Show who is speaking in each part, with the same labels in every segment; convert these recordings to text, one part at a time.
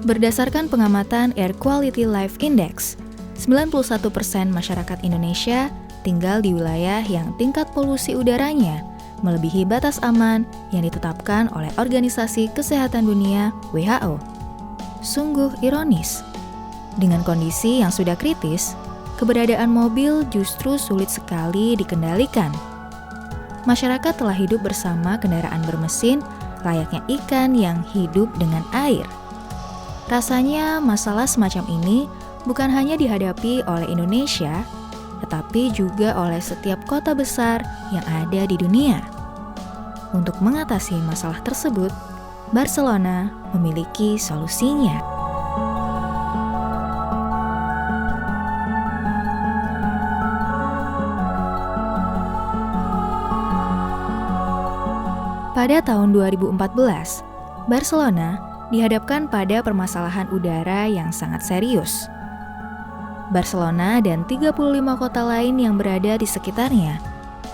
Speaker 1: Berdasarkan pengamatan Air Quality Life Index, 91% masyarakat Indonesia tinggal di wilayah yang tingkat polusi udaranya melebihi batas aman yang ditetapkan oleh Organisasi Kesehatan Dunia (WHO). Sungguh ironis. Dengan kondisi yang sudah kritis, keberadaan mobil justru sulit sekali dikendalikan. Masyarakat telah hidup bersama kendaraan bermesin layaknya ikan yang hidup dengan air. Rasanya masalah semacam ini bukan hanya dihadapi oleh Indonesia, tetapi juga oleh setiap kota besar yang ada di dunia. Untuk mengatasi masalah tersebut, Barcelona memiliki solusinya. Pada tahun 2014, Barcelona dihadapkan pada permasalahan udara yang sangat serius. Barcelona dan 35 kota lain yang berada di sekitarnya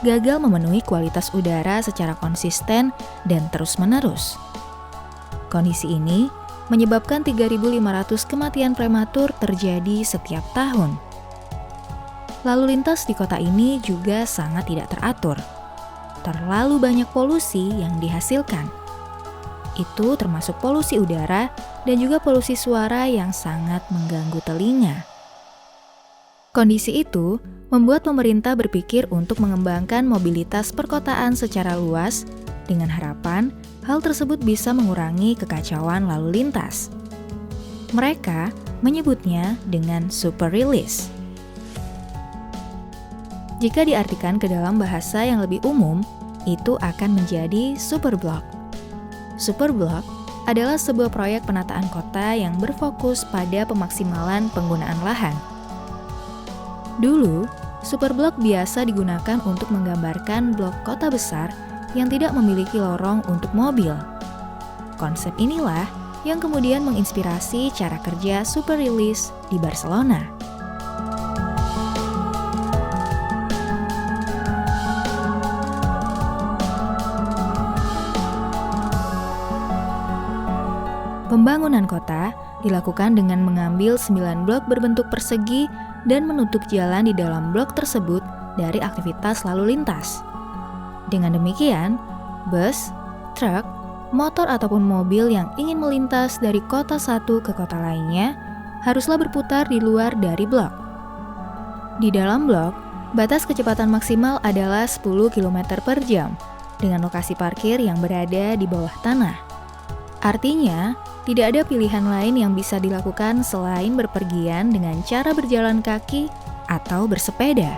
Speaker 1: gagal memenuhi kualitas udara secara konsisten dan terus-menerus. Kondisi ini menyebabkan 3.500 kematian prematur terjadi setiap tahun. Lalu lintas di kota ini juga sangat tidak teratur. Terlalu banyak polusi yang dihasilkan. Itu termasuk polusi udara dan juga polusi suara yang sangat mengganggu telinga. Kondisi itu membuat pemerintah berpikir untuk mengembangkan mobilitas perkotaan secara luas dengan harapan hal tersebut bisa mengurangi kekacauan lalu lintas. Mereka menyebutnya dengan super release. Jika diartikan ke dalam bahasa yang lebih umum, itu akan menjadi superblock. Superblock adalah sebuah proyek penataan kota yang berfokus pada pemaksimalan penggunaan lahan. Dulu, superblock biasa digunakan untuk menggambarkan blok kota besar yang tidak memiliki lorong untuk mobil. Konsep inilah yang kemudian menginspirasi cara kerja super release di Barcelona. Pembangunan kota dilakukan dengan mengambil 9 blok berbentuk persegi dan menutup jalan di dalam blok tersebut dari aktivitas lalu lintas. Dengan demikian, bus, truk, motor ataupun mobil yang ingin melintas dari kota satu ke kota lainnya haruslah berputar di luar dari blok. Di dalam blok, batas kecepatan maksimal adalah 10 km per jam dengan lokasi parkir yang berada di bawah tanah. Artinya, tidak ada pilihan lain yang bisa dilakukan selain berpergian dengan cara berjalan kaki atau bersepeda.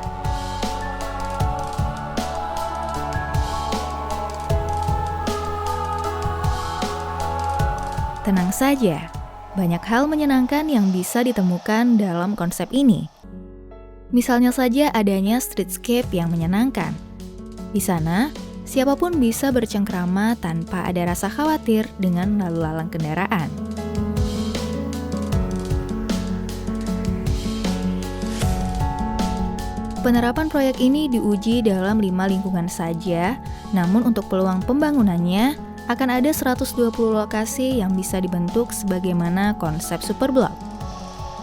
Speaker 1: Tenang saja, banyak hal menyenangkan yang bisa ditemukan dalam konsep ini. Misalnya saja adanya streetscape yang menyenangkan. Di sana, siapapun bisa bercengkrama tanpa ada rasa khawatir dengan lalu lalang kendaraan. Penerapan proyek ini diuji dalam 5 lingkungan saja, namun untuk peluang pembangunannya akan ada 120 lokasi yang bisa dibentuk sebagaimana konsep superblock.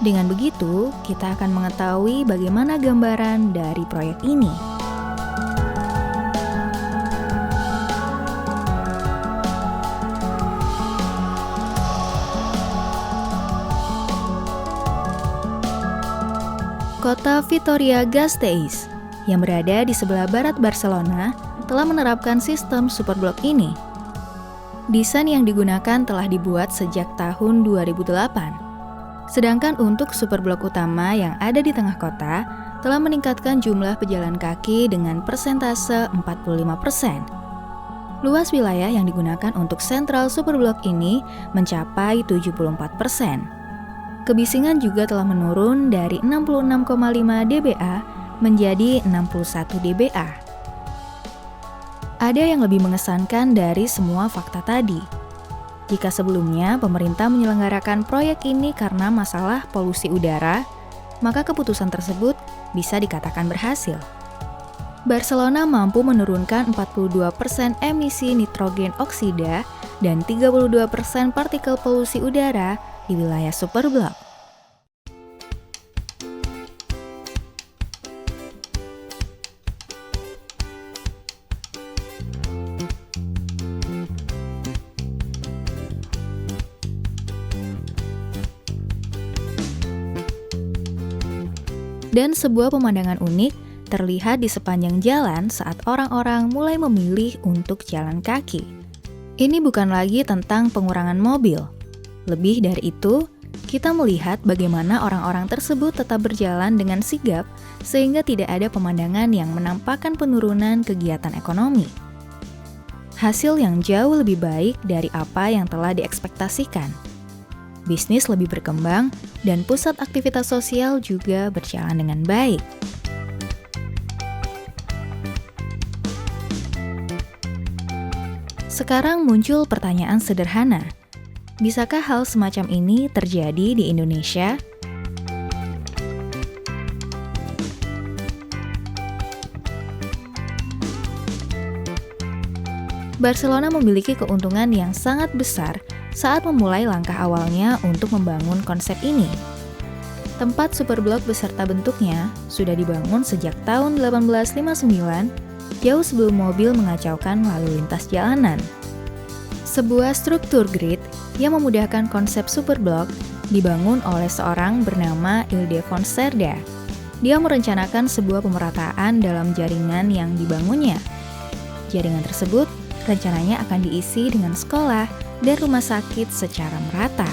Speaker 1: Dengan begitu, kita akan mengetahui bagaimana gambaran dari proyek ini. Kota Vitoria-Gasteiz, yang berada di sebelah barat Barcelona, telah menerapkan sistem superblock ini. Desain yang digunakan telah dibuat sejak tahun 2008. Sedangkan untuk superblok utama yang ada di tengah kota, telah meningkatkan jumlah pejalan kaki dengan persentase 45%. Luas wilayah yang digunakan untuk sentral superblok ini mencapai 74%. Kebisingan juga telah menurun dari 66,5 dBA menjadi 61 dBA. Ada yang lebih mengesankan dari semua fakta tadi. Jika sebelumnya pemerintah menyelenggarakan proyek ini karena masalah polusi udara, maka keputusan tersebut bisa dikatakan berhasil. Barcelona mampu menurunkan 42% emisi nitrogen oksida dan 32% partikel polusi udara di wilayah superblok. Dan sebuah pemandangan unik terlihat di sepanjang jalan saat orang-orang mulai memilih untuk jalan kaki. Ini bukan lagi tentang pengurangan mobil. Lebih dari itu, kita melihat bagaimana orang-orang tersebut tetap berjalan dengan sigap sehingga tidak ada pemandangan yang menampakkan penurunan kegiatan ekonomi. Hasil yang jauh lebih baik dari apa yang telah diekspektasikan. Bisnis lebih berkembang, dan pusat aktivitas sosial juga berjalan dengan baik. Sekarang muncul pertanyaan sederhana. Bisakah hal semacam ini terjadi di Indonesia? Barcelona memiliki keuntungan yang sangat besar saat memulai langkah awalnya untuk membangun konsep ini. Tempat superblok beserta bentuknya sudah dibangun sejak tahun 1859, jauh sebelum mobil mengacaukan lalu lintas jalanan. Sebuah struktur grid yang memudahkan konsep superblok dibangun oleh seorang bernama Ildefons Cerda. Dia merencanakan sebuah pemerataan dalam jaringan yang dibangunnya. Jaringan tersebut rencananya akan diisi dengan sekolah dan rumah sakit secara merata.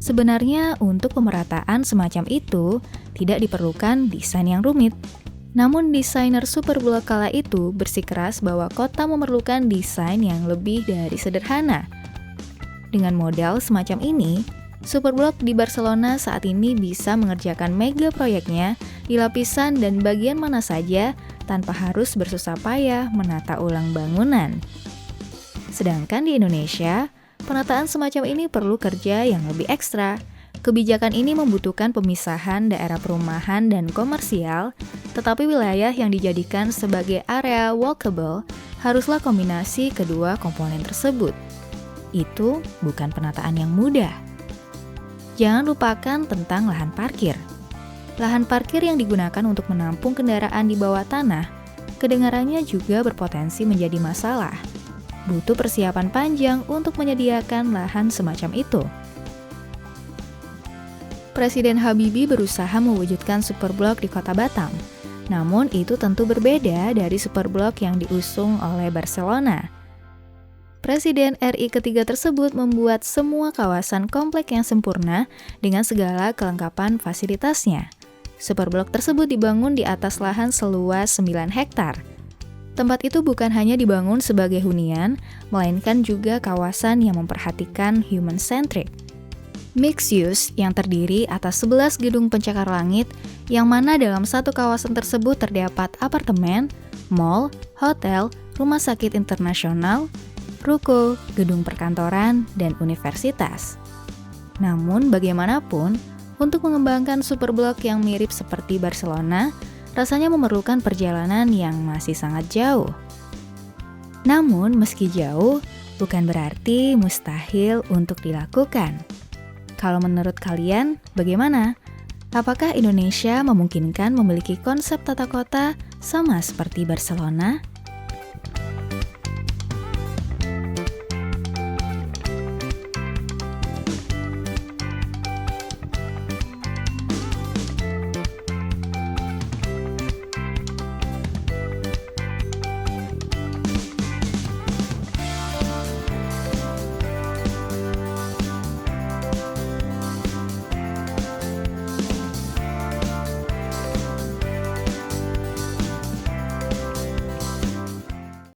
Speaker 1: Sebenarnya untuk pemerataan semacam itu tidak diperlukan desain yang rumit. Namun desainer superblok kala itu bersikeras bahwa kota memerlukan desain yang lebih dari sederhana. Dengan modal semacam ini, superblok di Barcelona saat ini bisa mengerjakan mega proyeknya di lapisan dan bagian mana saja tanpa harus bersusah payah menata ulang bangunan. Sedangkan di Indonesia, penataan semacam ini perlu kerja yang lebih ekstra. Kebijakan ini membutuhkan pemisahan daerah perumahan dan komersial, tetapi wilayah yang dijadikan sebagai area walkable haruslah kombinasi kedua komponen tersebut. Itu bukan penataan yang mudah. Jangan lupakan tentang lahan parkir. Lahan parkir yang digunakan untuk menampung kendaraan di bawah tanah, kedengarannya juga berpotensi menjadi masalah. Butuh persiapan panjang untuk menyediakan lahan semacam itu. Presiden Habibie berusaha mewujudkan superblok di kota Batam. Namun itu tentu berbeda dari superblok yang diusung oleh Barcelona. Presiden RI ketiga tersebut membuat semua kawasan komplek yang sempurna dengan segala kelengkapan fasilitasnya. Superblok tersebut dibangun di atas lahan seluas 9 hektar. Tempat itu bukan hanya dibangun sebagai hunian, melainkan juga kawasan yang memperhatikan human-centric. Mixed use yang terdiri atas 11 gedung pencakar langit, yang mana dalam satu kawasan tersebut terdapat apartemen, mall, hotel, rumah sakit internasional, ruko, gedung perkantoran, dan universitas. Namun bagaimanapun, untuk mengembangkan superblok yang mirip seperti Barcelona, rasanya memerlukan perjalanan yang masih sangat jauh. Namun meski jauh, bukan berarti mustahil untuk dilakukan. Kalau menurut kalian, bagaimana? Apakah Indonesia memungkinkan memiliki konsep tata kota sama seperti Barcelona?